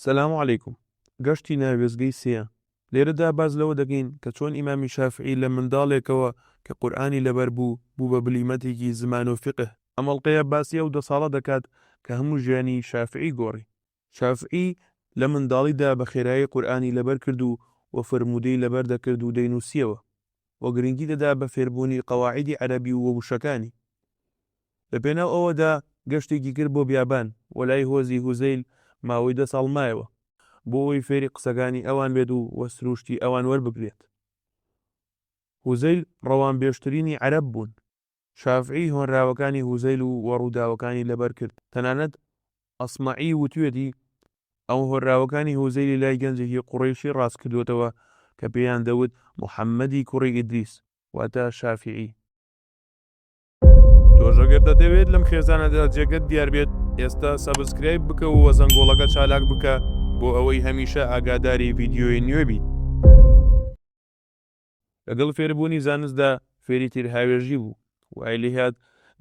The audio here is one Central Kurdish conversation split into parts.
سەلام عەلەیکوم. گەشتی ناوێزگەی سێیە. لێرەدا باز لەوە دەگەین کە چۆن ئیمامی شافعی لە منداڵێکەوە کە قورئانی لەبەر بوو بە بلیمەتێکی زمان و فقه. ئەمەڵقەیە باسی ئەو 10 ساڵە دەکات کە هەموو ژیانی شافعی گۆڕی. شافعی لە منداڵیدا بە خێرایی قورئانی لەبەر کرد و فرموودەی لەبەر دەکرد و دەینووسیەوە و گرنگی دەدا بە فێربوونی قەواعیدی عەرەبی و وشەکانی. لە پێناو ئەوەدا گەشتێکی کرد بۆ بیابان و لای هۆزی هوزەیل ماوەی 10 ساڵ مایەوە بۆ ئەوەی فێری قسەکانی ئەوان بێت و وەسروشتی ئەوان وەربگرێت. هوزەیل ڕەوان بێشترینی عەرەب بوون. شافعی هۆنراوەکانی هوزەیل و وەڕووداوەکانی لەبەر کرد. تەنانەت ئەسمەعی وتوێتی ئەو هۆنراوەکانی هوزەیلی لای گەنجێکی قوڕیشی ڕاست کردوێتەوە کە پێیان دەوت موحەممەدی کوڕی ئیدریس واتە شافعی. تۆژەگەر دەتەوێت لەم خێزانەدا جێگەت دیار بێت ئێستا سەبسکرایب بکە و وەزەنگۆڵەکە چالاک بکە بۆ ئەوەی هەمیشە ئاگاداری ڤیدیۆی نوێ بیت. لەگەڵ فێربوونی زانستدا فێری تیرهاوێژی بوو وای لێهات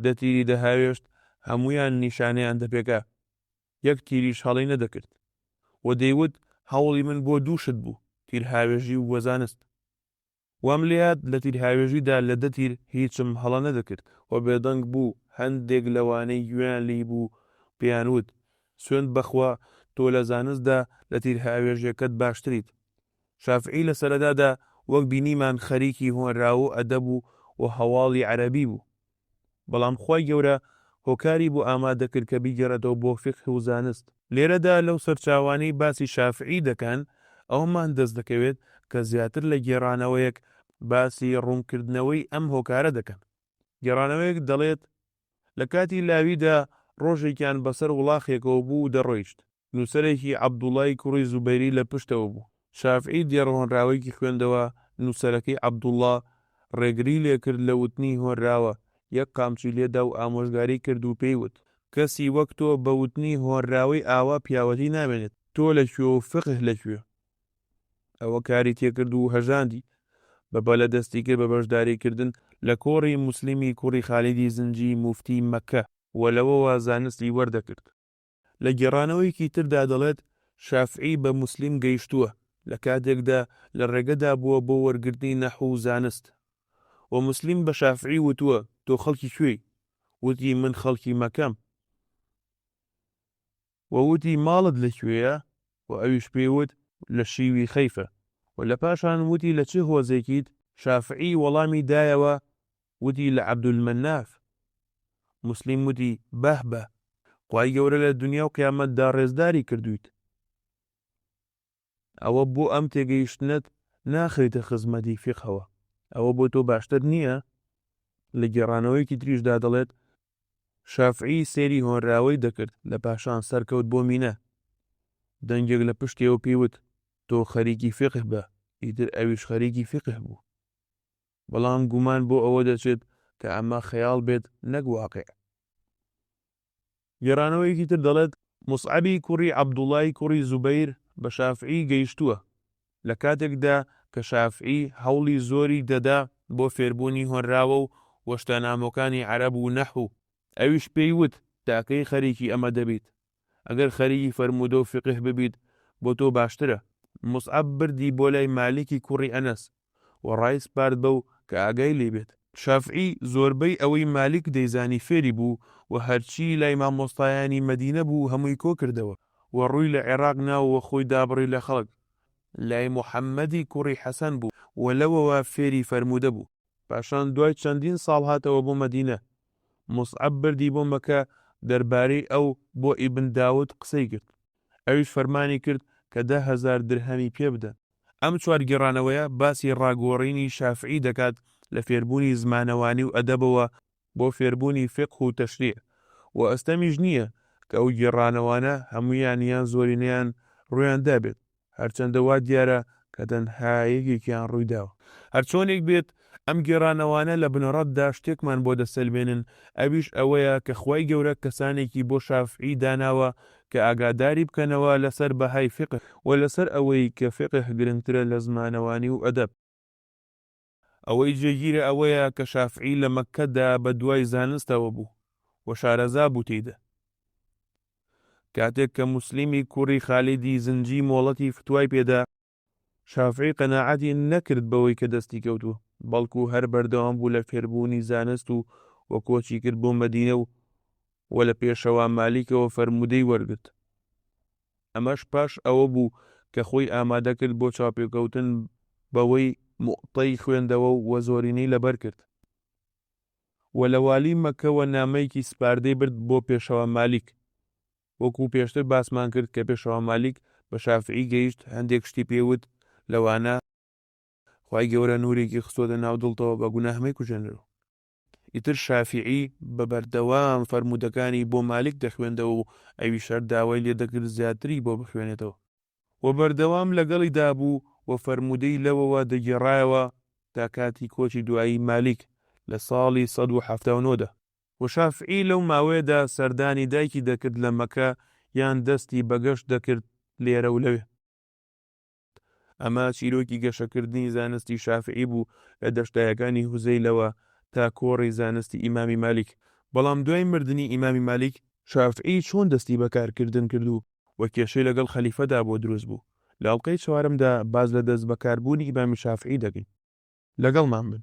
دەتیری دەهاوێشت هەمویان نیشانەیان دەپێکا یەک تیریش هەڵی نەدەکرد و دەیوت هەوڵی من بۆ دووشت بوو تیرهاوێژی و وەزانست. وام لێهات لە تیرهاوێژیدا لە 10 تیر هیچم هەڵە نەدەکرد و بێدەنگ بوو هەندێک لەوانەی گوێیان لی بوو پێیانوت سوێند بەخوا تۆ لە زانستدا لە تیرهاوێژیەکەت باشتریت. شافعی لە سەرەدادا وەک بینیمان خەریکی هۆنراو و ئەدەب و هەواڵی عەرەبی بوو، بەڵام خوای گەورە هۆکاری بۆ ئامادەکرد کە بیگەڕێتەوە بۆ فقه و زانست. لێرەدا لەو سەرچاوانەی باسی شافعی دەکەن ئەومان دەست دەکەوێت کە زیاتر لە گێڕانەوەیەک باسی ڕوونکردنەوەی ئەم هۆکارە دەکەن. گێڕانەوەیەک دەڵێت لە کاتی لاویدا ڕۆژێکیان بەسەر وڵاخێکەوە بوو دەڕۆیشت. نووسەرێکی عەبدوڵای کوڕی زوبەیری لە پشتەوە بوو. شافعی دێڕۆنراوەیەکی خوێندەوە نووسەرەکەی عەبدوڵڵا ڕێگری لێکرد لە وتنی هۆنراوە یەک قامچی لێدا و ئامۆژگاری کرد و پێیوت کەسی وەک تۆ بە وتنی هۆنراوەی ئاوا پیاوەتی نامێنێت. تۆ لەکوێ و فقه لەکوێ؟ ئەوە کاری تێکرد و هەژاندی بە لە دەستی کرد بە بەشداریکردن لە کۆڕی موسلیمی کوڕی خالیدی زنجی موفتی مەککە و لەوەوە زانستی وەردەکرد. لە گێڕانەوەیەکی تردا دەڵێت شافعی بە موسلیم گەیشتووە لە کاتێکدا لە ڕێگەدا بووە بۆ وەرگرتنی نەحو و زانست و موسلیم بە شافعی وتووە تۆ خەڵکی کوێی؟ وتی من خەڵکی مەکەم. وەوتی ماڵت لەکوێیە؟ و ئەویش پێیوت لە شیوی خەیفە و لە پاشان وتی لە چه هۆزێکیت؟ شافعی وەڵامی دایەوە وتی لە عەبدولمەناف. موسلیم وتی بە خوای گەورە لە دنیا و قیامەتدا ڕێزداری کردویت. ئەوە بۆ ئەم تێگەیشتنت ناخرێتە خزمەتی فقهەوە، ئەوە بۆ تۆ باشتر نییە؟ لە گێڕانەوەیەکی تریشدا دەڵێت شافعی سێری هۆنراوەی دەکرد لە پاشان سەرکەوت بۆ مینە. دەنگێک لە پشتێوە پێیوت تۆ خەریکی فقه بە. ئیتر ئەویش خەریکی فقه بوو، بەڵام گومان بۆ ئەوە دەچێت کە ئەمە خەیاڵ بێت نەک واقع. گێڕانەوەیەکی تر دەڵێت موسعەبی کوڕی عەبدوڵای کوڕی زوبەیر بە شافعی گەیشتووە لە کاتێکدا کە شافعی هەوڵی زۆری دەدا بۆ فێربوونی هۆنراوە و وەشتەنامەکانی عەرەب و نەحو. ئەویش پێیوت تاکەی خەریکی ئەمە دەبیت، ئەگەر خەریکی فەرموودە و فقه ببیت بۆ تۆ باشترە. موسعەب بردی بۆ لای مالیکی کوڕی ئەنەس و ڕای سپارد بەو کە ئاگای لێ بێت. شافعی زۆربەی ئەوەی مالیک دەیزانی فێری بوو و هەرچی لای مامۆستایانی مەدینە بوو هەمووی کۆ کردەوە و ڕووی لە عێراق ناوەوە خۆی دابڕی لە خەڵک. لای موحەممەدی کوڕی حەسەن بوو و لەوەوە فێری فەرموودە بوو. پاشان دوای چەندین ساڵ هاتەوە بۆ مەدینە. موسعەب بردی بۆ مەکە دەربارەی ئەو بۆ ئیبن داود قسەی کرد. ئەویش فەرمانی کرد کە 10,000 درهەمی پێ بدەن. ئەم چوار گێڕانەوەیە باسی ڕاگۆڕینی شافعی دەکات لە فێربوونی زمانەوانی و ئەدەبەوە بۆ فێربوونی فقه و تەشریع و ئەستەمیش نییە کە ئەو گێڕانەوانە هەمویان یان زۆرینەیان ڕوویان دابێت، هەرچەندە وا دیارە کە تەنها یەکێکیان ڕوویداوە. هەرچۆنێک بێت ئەم گێڕانەوانە لە بنەڕەتدا شتێکمان بۆ دەسەلمێنن، ئەویش ئەوەیە کە خوای گەورە کەسانێکی بۆ شافعی داناوە کە ئاگاداری بکەنەوە لەسەر بەهای فقه و لەسەر ئەوەی کە فقه گرنگترە لە زمانەوانی و ئەدەب. ئەوەی جێگیرە ئەوەیە کە شافعی لە مەککەدا بە دوای زانستەوە بوو و شارەزا بوو تێیدا. کاتێک کە موسلیمی کوڕی خالیدی زنجی مۆڵەتی فتوای پێدا، شافعی قەناعەتی نەکرد بەوەی کە دەستی کەوتووە، بەڵکو هەر بەردەوام بوو لە فێربوونی زانست و کۆچی کرد بۆ مەدینە و لە پێشەوە مالیکەوە فەرمودەی وەرگرت. ئەمەش پاش ئەوە بوو کە خۆی ئامادەکرد بۆ چاپێکەوتن بەوەی موقتەی خوێندەوە و زۆرینەی لەبەر کرد. و لە والی مەکەوە نامەیەکی سپاردەی برد بۆ پێشەوە مالیک، وەکو پێشتر باسمان کرد کە پێشەوە مالیک بە شافعی گەیشت، هەندێک شتی پێوت، لەوانە خوای گەورە نورێکی خستۆتە ناو دڵتەوە بە گوناهمەی کوژێنرەوە. ئیتر شافعی بە بەردەوام فەرمودەکانی بۆ مالیک دەخوێندەوە و ئەویشەر داوای لێ دەکرد زیاتری بۆ بخوێنێتەوە، و بەردەوام لەگەڵیدا بوو و فەرمودەی لەوەوە دەگێڕایەوە تا کاتی کۆچی دوایی مالیک لە ساڵی 1970دا. و شافعی لەو ماوەیەدا سەردانی دایکی دەکرد لە مەکە یان دەستی بەگەشت دەکرد لێرە و لەوێ. ئەمە چیرۆکی گەشەکردنی زانستی شافعی بوو لە دەشتایەکانی هوزەیلەوە تا کۆڕی زانستی ئیمامی مالیک. بەڵام دوای مردنی ئیمامی مالیک، شافعی چۆن دەستی بەکارکردن کردو و کێشەی لەگەڵ خەلیفەدا بۆ دروست بوو. لە ئەڵلقەی چوارەمدا باز لە دەست بەکاربوونی ئیمامی شافعی دەکەین. لەگەڵمان بن.